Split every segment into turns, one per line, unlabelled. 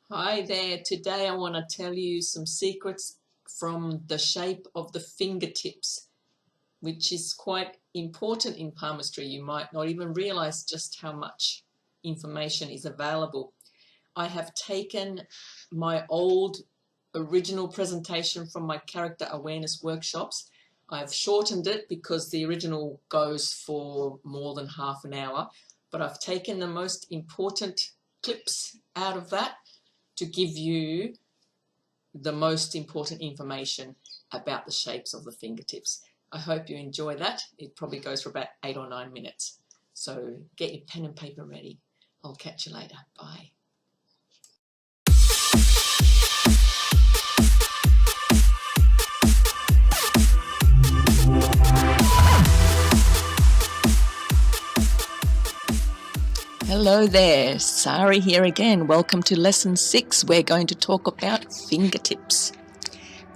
Hi there. Today I want to tell you some secrets from the shape of the fingertips, which is quite important in palmistry. You might not even realize just how much information is available. I have taken my old original presentation from my character awareness workshops. I've shortened it because the original goes for more than half an hour, but I've taken the most important clips out of that to give you the most important information about the shapes of the fingertips. I hope you enjoy that. It probably goes for about 8 or 9 minutes. So get your pen and paper ready. I'll catch you later. Bye. Hello there, Sari here again. Welcome to lesson 6. We're going to talk about fingertips.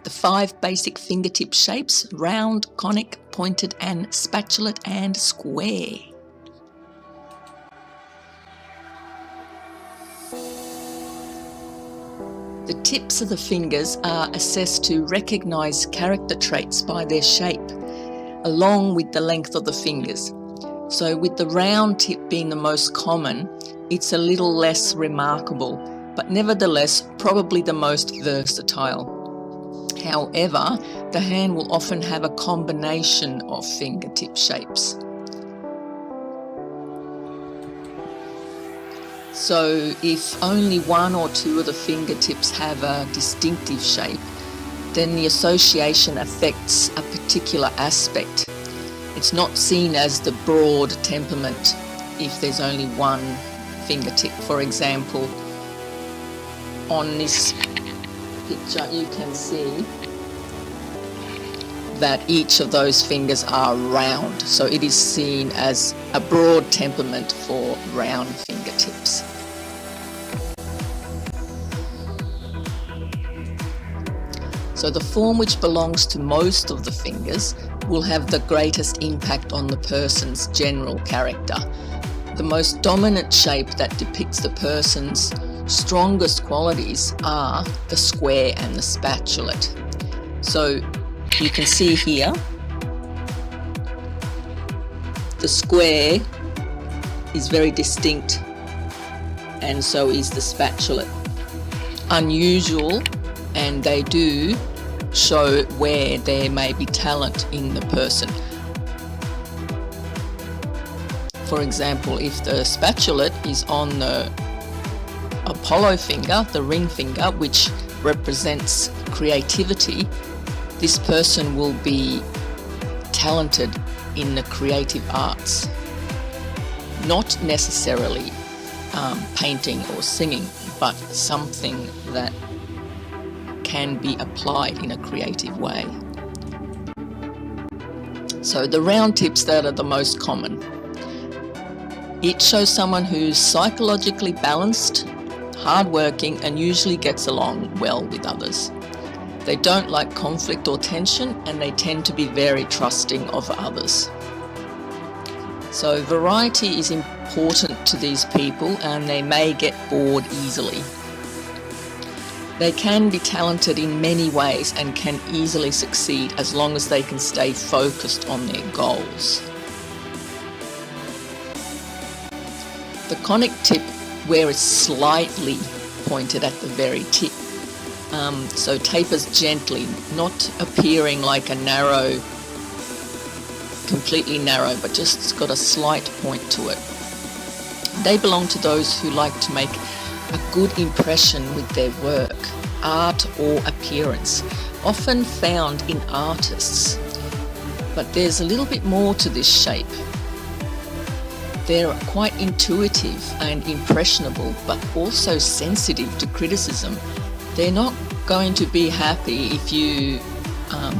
The 5 basic fingertip shapes: round, conic, pointed and spatulate and square. The tips of the fingers are assessed to recognize character traits by their shape, along with the length of the fingers. So with the round tip being the most common, it's a little less remarkable, but nevertheless probably the most versatile. However, the hand will often have a combination of fingertip shapes. So if only 1 or 2 of the fingertips have a distinctive shape, then the association affects a particular aspect. It's not seen as the broad temperament if there's only 1 fingertip. For example, on this picture you can see that each of those fingers are round, so it is seen as a broad temperament for round fingertips. So the form which belongs to most of the fingers will have the greatest impact on the person's general character. The most dominant shape that depicts the person's strongest qualities are the square and the spatulate. So you can see here, the square is very distinct, and so is the spatulate. Unusual, and they do show where there may be talent in the person. For example, if the spatulate is on the Apollo finger, the ring finger, which represents creativity, this person will be talented in the creative arts. Not necessarily painting or singing, but something that can be applied in a creative way. So the round tips that are the most common. It shows someone who's psychologically balanced, hardworking, and usually gets along well with others. They don't like conflict or tension, and they tend to be very trusting of others. So variety is important to these people, and they may get bored easily. They can be talented in many ways and can easily succeed as long as they can stay focused on their goals. The conic tip, where it's slightly pointed at the very tip, so tapers gently, not appearing like a narrow, completely narrow, but just it's got a slight point to it. They belong to those who like to make a good impression with their work, art or appearance, often found in artists. But there's a little bit more to this shape. They're quite intuitive and impressionable, but also sensitive to criticism. They're not going to be happy if you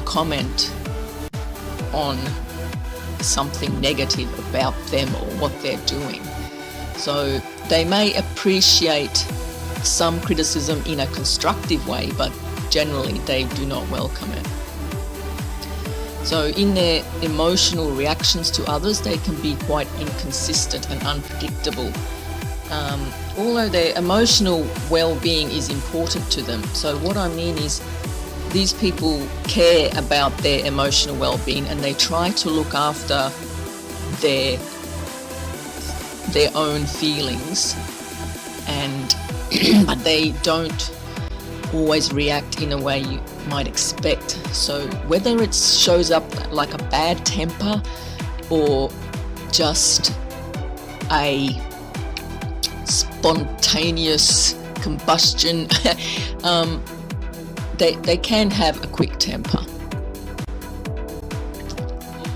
comment on something negative about them or what they're doing. So they may appreciate some criticism in a constructive way, but generally they do not welcome it. So in their emotional reactions to others, they can be quite inconsistent and unpredictable. although their emotional well-being is important to them. So what I mean is these people care about their emotional well-being and they try to look after their own feelings, and but they don't always react in a way you might expect. So whether it shows up like a bad temper or just a spontaneous combustion, they can have a quick temper.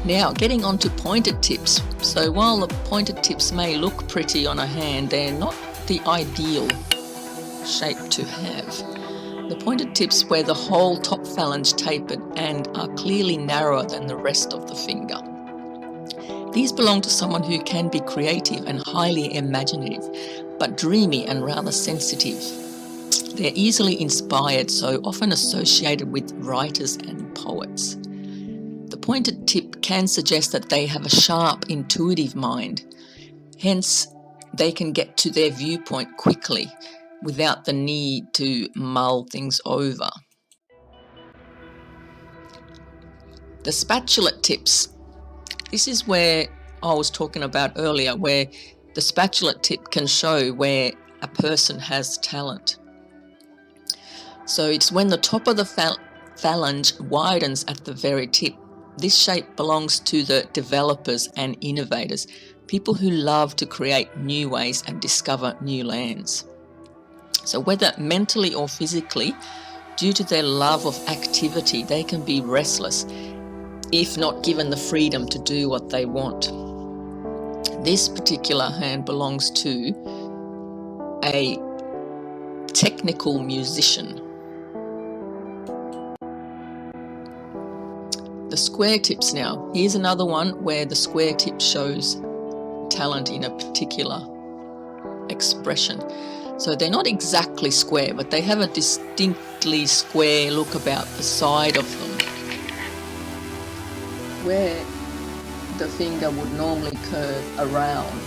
Now, getting on to pointed tips. So while the pointed tips may look pretty on a hand, they're not the ideal shape to have. The pointed tips where the whole top phalange tapered and are clearly narrower than the rest of the finger. These belong to someone who can be creative and highly imaginative, but dreamy and rather sensitive. They're easily inspired, so often associated with writers and poets. The pointed tip can suggest that they have a sharp, intuitive mind. Hence, they can get to their viewpoint quickly without the need to mull things over. The spatulate tips. This is where I was talking about earlier, where the spatulate tip can show where a person has talent. So it's when the top of the phalange widens at the very tip. This shape belongs to the developers and innovators, people who love to create new ways and discover new lands. So whether mentally or physically, due to their love of activity, they can be restless if not given the freedom to do what they want. This particular hand belongs to a technical musician. The square tips now. Here's another one where the square tip shows talent in a particular expression. So they're not exactly square, but they have a distinctly square look about the side of them, where the finger would normally curve around.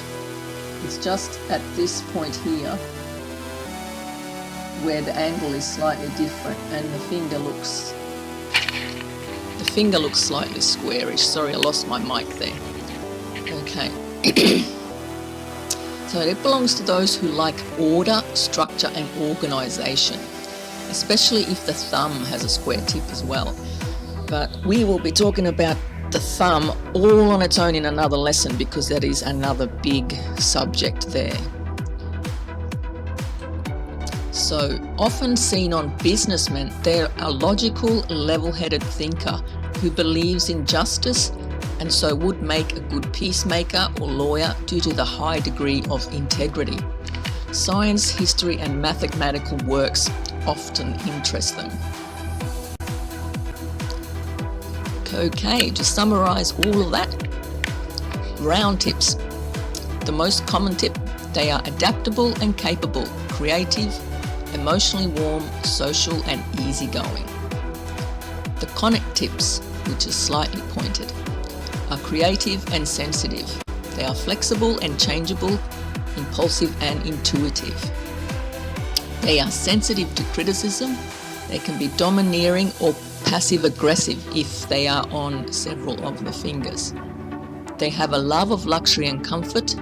It's just at this point here where the angle is slightly different and the finger looks slightly squarish. Sorry, I lost my mic there. Okay. So it belongs to those who like order, structure and organisation, especially if the thumb has a square tip as well. But we will be talking about the thumb all on its own in another lesson, because that is another big subject there. So often seen on businessmen, they're a logical, level-headed thinker who believes in justice and so would make a good peacemaker or lawyer due to the high degree of integrity. Science, history and mathematical works often interest them. Okay, to summarise all of that, round tips. The most common tip, they are adaptable and capable, creative, emotionally warm, social and easygoing. The conic tips, which is slightly pointed, are creative and sensitive. They are flexible and changeable, impulsive and intuitive. They are sensitive to criticism. They can be domineering or passive-aggressive if they are on several of the fingers. They have a love of luxury and comfort.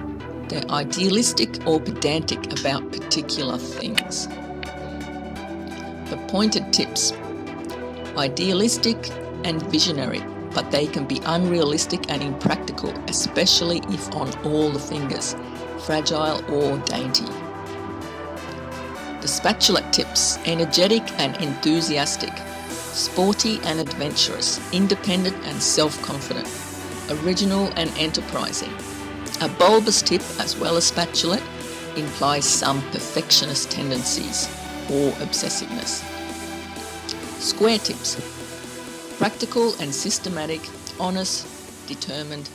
They're idealistic or pedantic about particular things. The pointed tips, idealistic and visionary, but they can be unrealistic and impractical, especially if on all the fingers, fragile or dainty. The spatulate tips, energetic and enthusiastic, sporty and adventurous, independent and self-confident, original and enterprising. A bulbous tip, as well as spatulate, implies some perfectionist tendencies or obsessiveness. Square tips, practical and systematic, honest, determined,